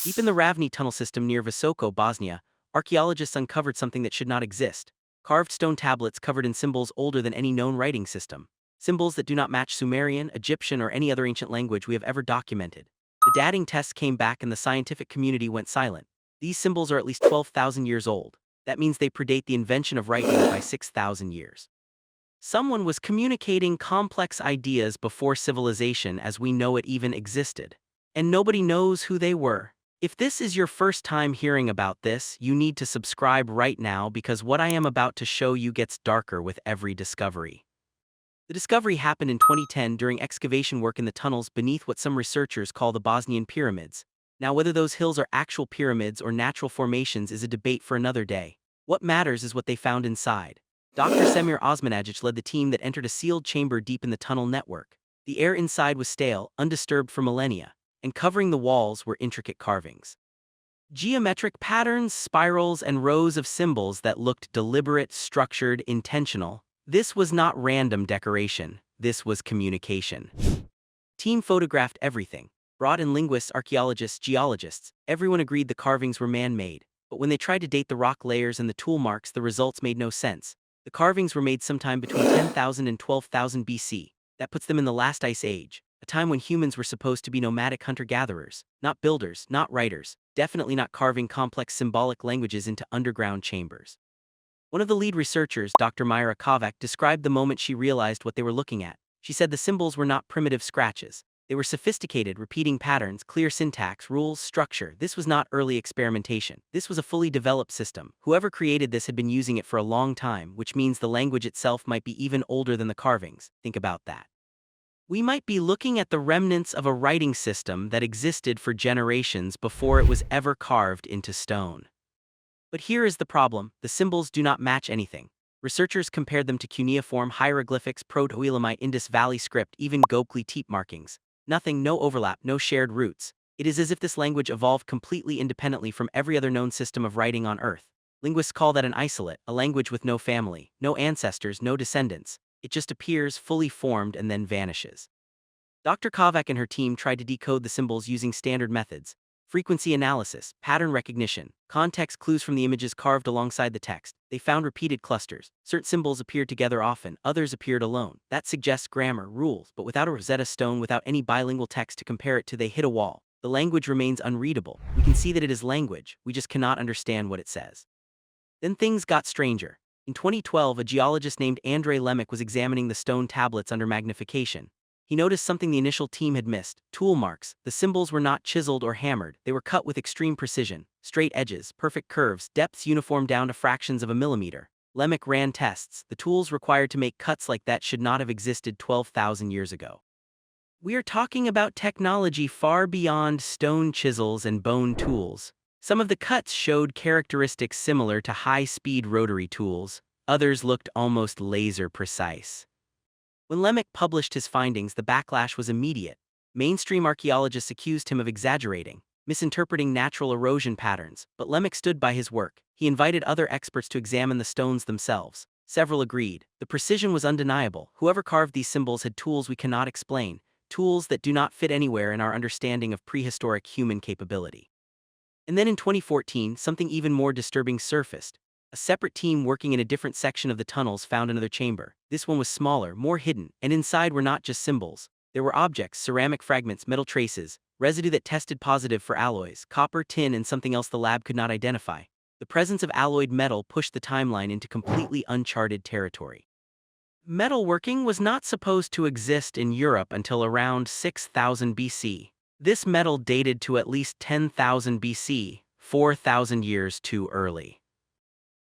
Deep in the Ravni tunnel system near Visoko, Bosnia, archaeologists uncovered something that should not exist. Carved stone tablets covered in symbols older than any known writing system. Symbols that do not match Sumerian, Egyptian, or any other ancient language we have ever documented. The dating tests came back and the scientific community went silent. These symbols are at least 12,000 years old. That means they predate the invention of writing by 6,000 years. Someone was communicating complex ideas before civilization as we know it even existed. And nobody knows who they were. If this is your first time hearing about this, you need to subscribe right now because what I am about to show you gets darker with every discovery. The discovery happened in 2010 during excavation work in the tunnels beneath what some researchers call the Bosnian pyramids. Now, whether those hills are actual pyramids or natural formations is a debate for another day. What matters is what they found inside. Dr. Semir Osmanagic led the team that entered a sealed chamber deep in the tunnel network. The air inside was stale, undisturbed for millennia, and covering the walls were intricate carvings. Geometric patterns, spirals, and rows of symbols that looked deliberate, structured, intentional. This was not random decoration. This was communication. Team photographed everything. Brought in linguists, archaeologists, geologists. Everyone agreed the carvings were man-made. But when they tried to date the rock layers and the tool marks, the results made no sense. The carvings were made sometime between 10,000 and 12,000 BC. That puts them in the last ice age, a time when humans were supposed to be nomadic hunter-gatherers, not builders, not writers, definitely not carving complex symbolic languages into underground chambers. One of the lead researchers, Dr. Myra Kovac, described the moment she realized what they were looking at. She said the symbols were not primitive scratches. They were sophisticated, repeating patterns, clear syntax, rules, structure. This was not early experimentation. This was a fully developed system. Whoever created this had been using it for a long time, which means the language itself might be even older than the carvings. Think about that. We might be looking at the remnants of a writing system that existed for generations before it was ever carved into stone. But here is the problem: the symbols do not match anything. Researchers compared them to cuneiform hieroglyphics, Proto-Elamite Indus Valley script, even Göbekli Tepe markings. Nothing, no overlap, no shared roots. It is as if this language evolved completely independently from every other known system of writing on Earth. Linguists call that an isolate, a language with no family, no ancestors, no descendants. It just appears, fully formed, and then vanishes. Dr. Kovac and her team tried to decode the symbols using standard methods: frequency analysis, pattern recognition, context clues from the images carved alongside the text. They found repeated clusters. Certain symbols appeared together often, others appeared alone. That suggests grammar, rules, but without a Rosetta Stone, without any bilingual text to compare it to, they hit a wall. The language remains unreadable. We can see that it is language, we just cannot understand what it says. Then things got stranger. In 2012, a geologist named Andrei Lemek was examining the stone tablets under magnification. He noticed something the initial team had missed: tool marks. The symbols were not chiseled or hammered, they were cut with extreme precision. Straight edges, perfect curves, depths uniform down to fractions of a millimeter. Lemek ran tests. The tools required to make cuts like that should not have existed 12,000 years ago. We are talking about technology far beyond stone chisels and bone tools. Some of the cuts showed characteristics similar to high-speed rotary tools. Others looked almost laser-precise. When Lemek published his findings, the backlash was immediate. Mainstream archaeologists accused him of exaggerating, misinterpreting natural erosion patterns, but Lemek stood by his work. He invited other experts to examine the stones themselves. Several agreed. The precision was undeniable. Whoever carved these symbols had tools we cannot explain, tools that do not fit anywhere in our understanding of prehistoric human capability. And then in 2014, something even more disturbing surfaced. A separate team working in a different section of the tunnels found another chamber. This one was smaller, more hidden, and inside were not just symbols. There were objects, ceramic fragments, metal traces, residue that tested positive for alloys, copper, tin, and something else the lab could not identify. The presence of alloyed metal pushed the timeline into completely uncharted territory. Metalworking was not supposed to exist in Europe until around 6000 BC. This metal dated to at least 10,000 BC, 4,000 years too early.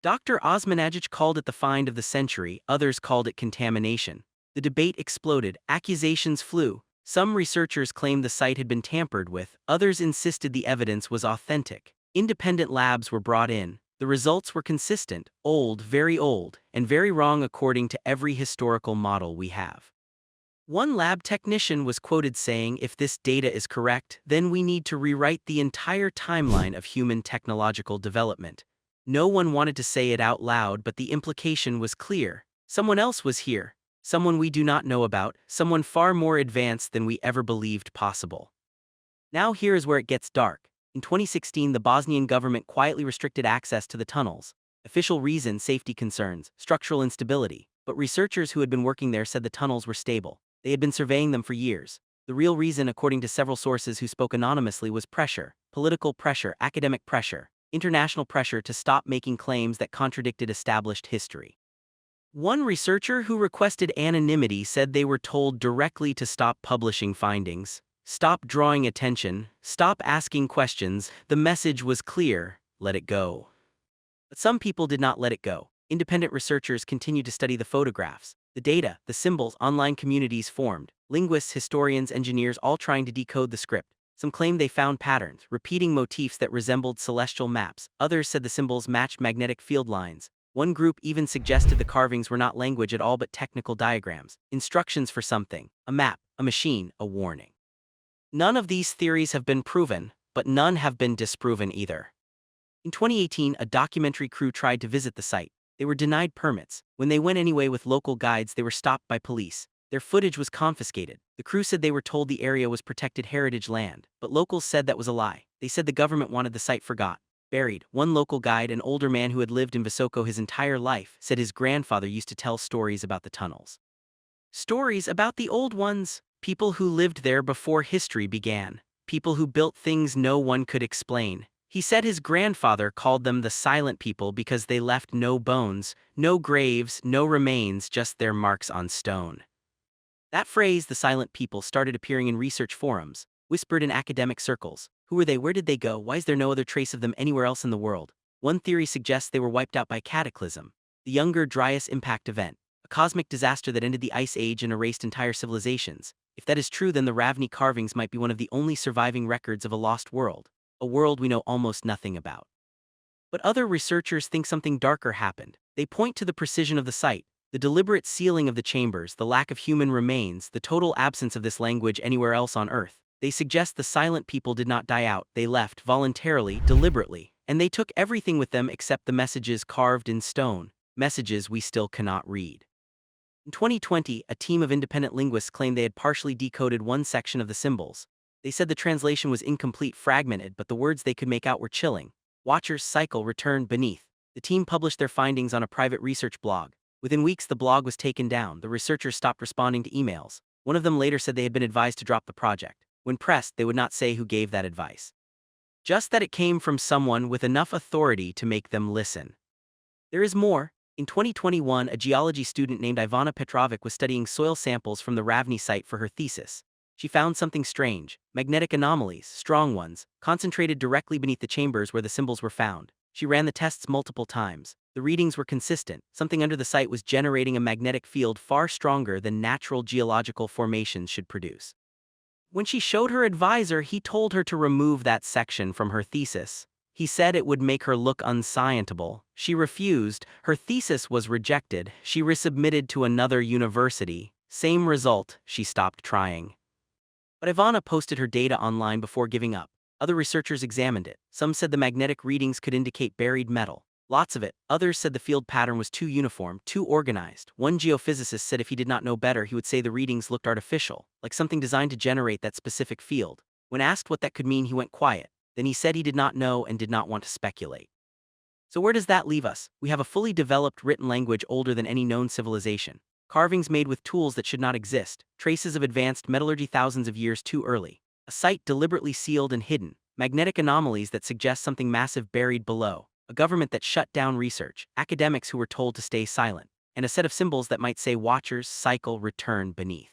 Dr. Osmanagic called it the find of the century, others called it contamination. The debate exploded, accusations flew. Some researchers claimed the site had been tampered with, others insisted the evidence was authentic. Independent labs were brought in. The results were consistent: old, and very wrong according to every historical model we have. One lab technician was quoted saying, "If this data is correct, then we need to rewrite the entire timeline of human technological development." No one wanted to say it out loud, but the implication was clear. Someone else was here. Someone we do not know about, someone far more advanced than we ever believed possible. Now here is where it gets dark. In 2016, the Bosnian government quietly restricted access to the tunnels. Official reason: safety concerns, structural instability. But researchers who had been working there said the tunnels were stable. They had been surveying them for years. The real reason, according to several sources who spoke anonymously, was pressure: political pressure, academic pressure, international pressure to stop making claims that contradicted established history. One researcher who requested anonymity said they were told directly to stop publishing findings, stop drawing attention, stop asking questions. The message was clear: let it go. But some people did not let it go. Independent researchers continued to study the photographs, the data, the symbols. Online communities formed: linguists, historians, engineers, all trying to decode the script. Some claimed they found patterns, repeating motifs that resembled celestial maps. Others said the symbols matched magnetic field lines. One group even suggested the carvings were not language at all but technical diagrams, instructions for something: a map, a machine, a warning. None of these theories have been proven, but none have been disproven either. In 2018, a documentary crew tried to visit the site. They were denied permits. When they went anyway with local guides, they were stopped by police. Their footage was confiscated. The crew said they were told the area was protected heritage land, but locals said that was a lie. They said the government wanted the site forgot, buried. One local guide, an older man who had lived in Visoko his entire life, said his grandfather used to tell stories about the tunnels. Stories about the old ones, people who lived there before history began, people who built things no one could explain. He said his grandfather called them the silent people because they left no bones, no graves, no remains, just their marks on stone. That phrase, the silent people, started appearing in research forums, whispered in academic circles. Who were they? Where did they go? Why is there no other trace of them anywhere else in the world? One theory suggests they were wiped out by cataclysm, the Younger Dryas impact event, a cosmic disaster that ended the Ice Age and erased entire civilizations. If that is true, then the Ravni carvings might be one of the only surviving records of a lost world, a world we know almost nothing about. But other researchers think something darker happened. They point to the precision of the site, the deliberate sealing of the chambers, the lack of human remains, the total absence of this language anywhere else on Earth. They suggest the silent people did not die out, they left voluntarily, deliberately, and they took everything with them except the messages carved in stone, messages we still cannot read. In 2020, a team of independent linguists claimed they had partially decoded one section of the symbols. They said the translation was incomplete, fragmented, but the words they could make out were chilling: Watchers, cycle, return, beneath. The team published their findings on a private research blog. Within weeks, the blog was taken down. The researchers stopped responding to emails. One of them later said they had been advised to drop the project. When pressed, they would not say who gave that advice. Just that it came from someone with enough authority to make them listen. There is more. In 2021, a geology student named Ivana Petrovic was studying soil samples from the Ravni site for her thesis. She found something strange: magnetic anomalies, strong ones, concentrated directly beneath the chambers where the symbols were found. She ran the tests multiple times. The readings were consistent. Something under the site was generating a magnetic field far stronger than natural geological formations should produce. When she showed her advisor, he told her to remove that section from her thesis. He said it would make her look unscientable. She refused. Her thesis was rejected. She resubmitted to another university. Same result: she stopped trying. But Ivana posted her data online before giving up. Other researchers examined it. Some said the magnetic readings could indicate buried metal. Lots of it. Others said the field pattern was too uniform, too organized. One geophysicist said if he did not know better, he would say the readings looked artificial, like something designed to generate that specific field. When asked what that could mean, he went quiet. Then he said he did not know and did not want to speculate. So where does that leave us? We have a fully developed written language older than any known civilization. Carvings made with tools that should not exist. Traces of advanced metallurgy thousands of years too early. A site deliberately sealed and hidden. Magnetic anomalies that suggest something massive buried below. A government that shut down research. Academics who were told to stay silent. And a set of symbols that might say watchers, cycle, return, beneath.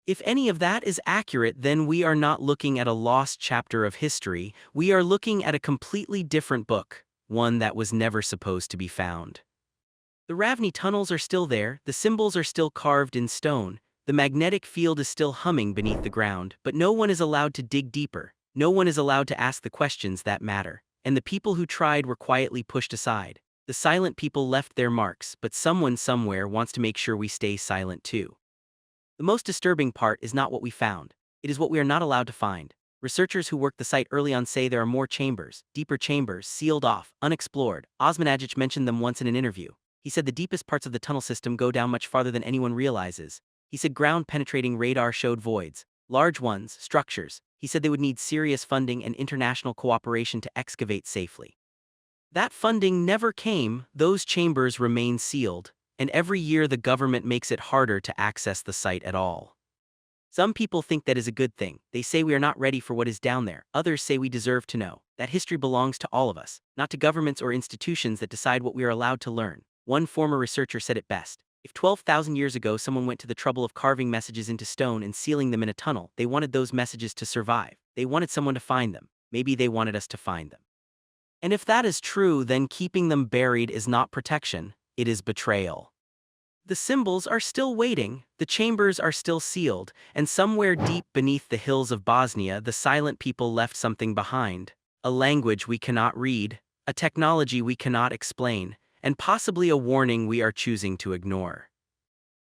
If any of that is accurate, then we are not looking at a lost chapter of history. We are looking at a completely different book, one that was never supposed to be found. The Ravni tunnels are still there, the symbols are still carved in stone, the magnetic field is still humming beneath the ground, but no one is allowed to dig deeper, no one is allowed to ask the questions that matter, and the people who tried were quietly pushed aside. The silent people left their marks, but someone somewhere wants to make sure we stay silent too. The most disturbing part is not what we found, it is what we are not allowed to find. Researchers who worked the site early on say there are more chambers, deeper chambers, sealed off, unexplored. Osman Agic mentioned them once in an interview. He said the deepest parts of the tunnel system go down much farther than anyone realizes. He said ground-penetrating radar showed voids, large ones, structures. He said they would need serious funding and international cooperation to excavate safely. That funding never came, those chambers remain sealed, and every year the government makes it harder to access the site at all. Some people think that is a good thing. They say we are not ready for what is down there. Others say we deserve to know. That history belongs to all of us, not to governments or institutions that decide what we are allowed to learn. One former researcher said it best. If 12,000 years ago someone went to the trouble of carving messages into stone and sealing them in a tunnel, they wanted those messages to survive. They wanted someone to find them. Maybe they wanted us to find them. And if that is true, then keeping them buried is not protection, it is betrayal. The symbols are still waiting, the chambers are still sealed, and somewhere deep beneath the hills of Bosnia, the silent people left something behind. A language we cannot read, a technology we cannot explain, and possibly a warning we are choosing to ignore.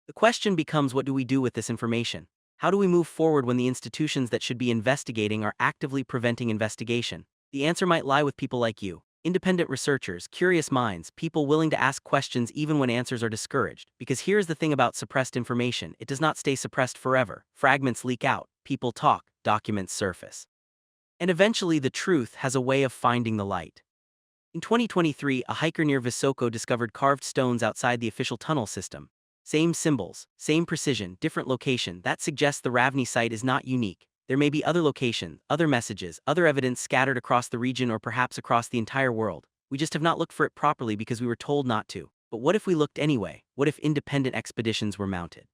The question becomes, what do we do with this information? How do we move forward when the institutions that should be investigating are actively preventing investigation? The answer might lie with people like you. Independent researchers, curious minds, people willing to ask questions even when answers are discouraged. Because here's the thing about suppressed information, it does not stay suppressed forever. Fragments leak out, people talk, documents surface. And eventually the truth has a way of finding the light. In 2023, a hiker near Visoko discovered carved stones outside the official tunnel system. Same symbols, same precision, different location. That suggests the Ravni site is not unique. There may be other locations, other messages, other evidence scattered across the region or perhaps across the entire world. We just have not looked for it properly because we were told not to. But what if we looked anyway? What if independent expeditions were mounted?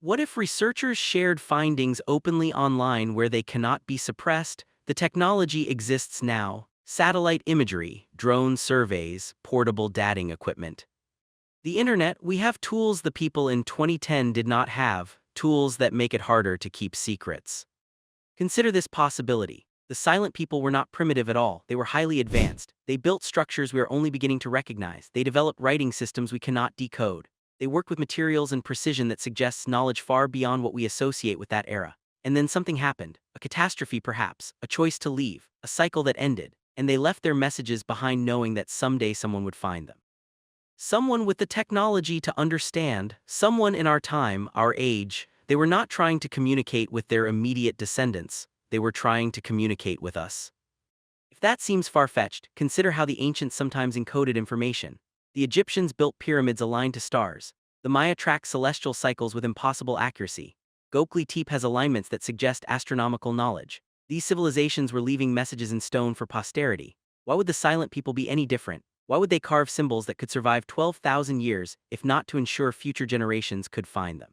What if researchers shared findings openly online where they cannot be suppressed? The technology exists now. Satellite imagery, drone surveys, portable dating equipment. The internet, we have tools the people in 2010 did not have, tools that make it harder to keep secrets. Consider this possibility. The silent people were not primitive at all, they were highly advanced. They built structures we are only beginning to recognize. They developed writing systems we cannot decode. They worked with materials and precision that suggests knowledge far beyond what we associate with that era. And then something happened, a catastrophe perhaps, a choice to leave, a cycle that ended, and they left their messages behind knowing that someday someone would find them. Someone with the technology to understand, someone in our time, our age. They were not trying to communicate with their immediate descendants, they were trying to communicate with us. If that seems far-fetched, consider how the ancients sometimes encoded information. The Egyptians built pyramids aligned to stars. The Maya tracked celestial cycles with impossible accuracy. Göbekli Tepe has alignments that suggest astronomical knowledge. These civilizations were leaving messages in stone for posterity. Why would the silent people be any different? Why would they carve symbols that could survive 12,000 years, if not to ensure future generations could find them?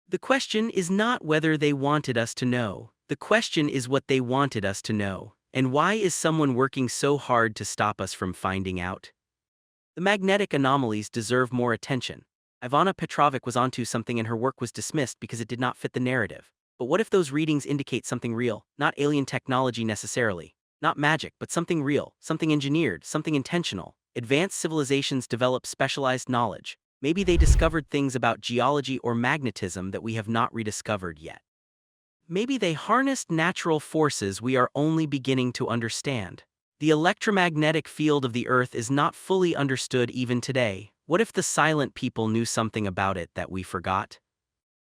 The question is not whether they wanted us to know. The question is what they wanted us to know. And why is someone working so hard to stop us from finding out? The magnetic anomalies deserve more attention. Ivana Petrovic was onto something and her work was dismissed because it did not fit the narrative. But what if those readings indicate something real, not alien technology necessarily? Not magic, but something real, something engineered, something intentional. Advanced civilizations develop specialized knowledge. Maybe they discovered things about geology or magnetism that we have not rediscovered yet. Maybe they harnessed natural forces we are only beginning to understand. The electromagnetic field of the Earth is not fully understood even today. What if the silent people knew something about it that we forgot?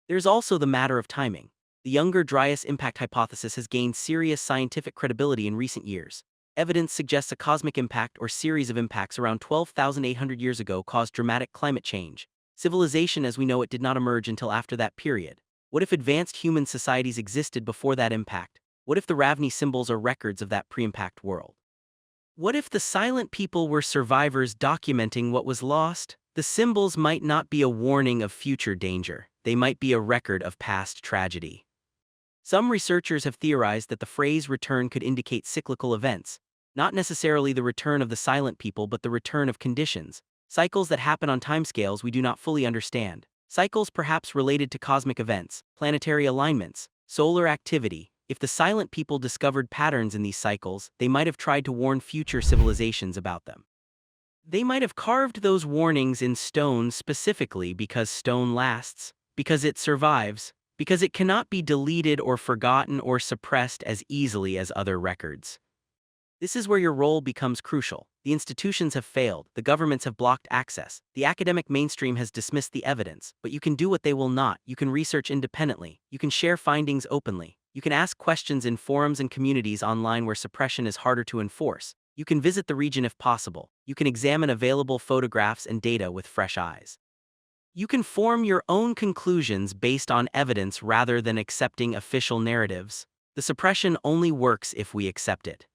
There's also the matter of timing. The Younger Dryas impact hypothesis has gained serious scientific credibility in recent years. Evidence suggests a cosmic impact or series of impacts around 12,800 years ago caused dramatic climate change. Civilization as we know it did not emerge until after that period. What if advanced human societies existed before that impact? What if the Ravni symbols are records of that pre-impact world? What if the silent people were survivors documenting what was lost? The symbols might not be a warning of future danger. They might be a record of past tragedy. Some researchers have theorized that the phrase return could indicate cyclical events. Not necessarily the return of the silent people, but the return of conditions. Cycles that happen on timescales we do not fully understand. Cycles perhaps related to cosmic events, planetary alignments, solar activity. If the silent people discovered patterns in these cycles, they might have tried to warn future civilizations about them. They might have carved those warnings in stone specifically because stone lasts, because it survives, because it cannot be deleted or forgotten or suppressed as easily as other records. This is where your role becomes crucial. The institutions have failed, the governments have blocked access, the academic mainstream has dismissed the evidence, but you can do what they will not. You can research independently, you can share findings openly, You can ask questions in forums and communities online where suppression is harder to enforce. You can visit the region if possible. You can examine available photographs and data with fresh eyes. You can form your own conclusions based on evidence rather than accepting official narratives. The suppression only works if we accept it.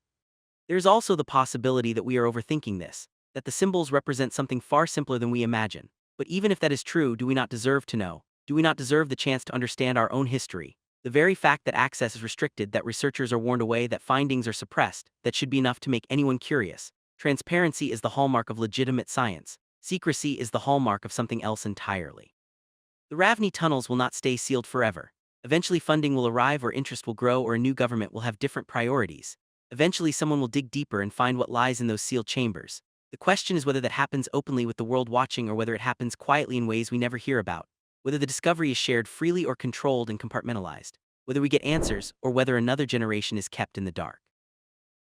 There's also the possibility that we are overthinking this, that the symbols represent something far simpler than we imagine. But even if that is true, do we not deserve to know? Do we not deserve the chance to understand our own history? The very fact that access is restricted, that researchers are warned away, that findings are suppressed, that should be enough to make anyone curious. Transparency is the hallmark of legitimate science. Secrecy is the hallmark of something else entirely. The Ravni tunnels will not stay sealed forever. Eventually funding will arrive, or interest will grow, or a new government will have different priorities. Eventually someone will dig deeper and find what lies in those sealed chambers. The question is whether that happens openly with the world watching, or whether it happens quietly in ways we never hear about. Whether the discovery is shared freely or controlled and compartmentalized. Whether we get answers, or whether another generation is kept in the dark.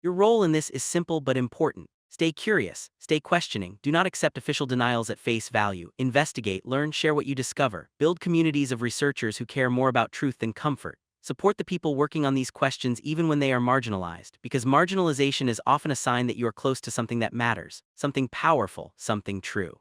Your role in this is simple but important. Stay curious, stay questioning, do not accept official denials at face value, investigate, learn, share what you discover, build communities of researchers who care more about truth than comfort. Support the people working on these questions even when they are marginalized, because marginalization is often a sign that you are close to something that matters, something powerful, something true.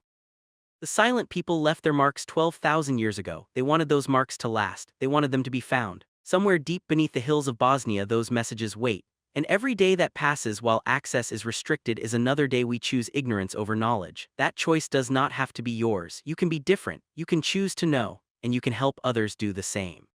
The silent people left their marks 12,000 years ago. They wanted those marks to last, they wanted them to be found. Somewhere deep beneath the hills of Bosnia, those messages wait. And every day that passes while access is restricted is another day we choose ignorance over knowledge. That choice does not have to be yours. You can be different, you can choose to know, and you can help others do the same.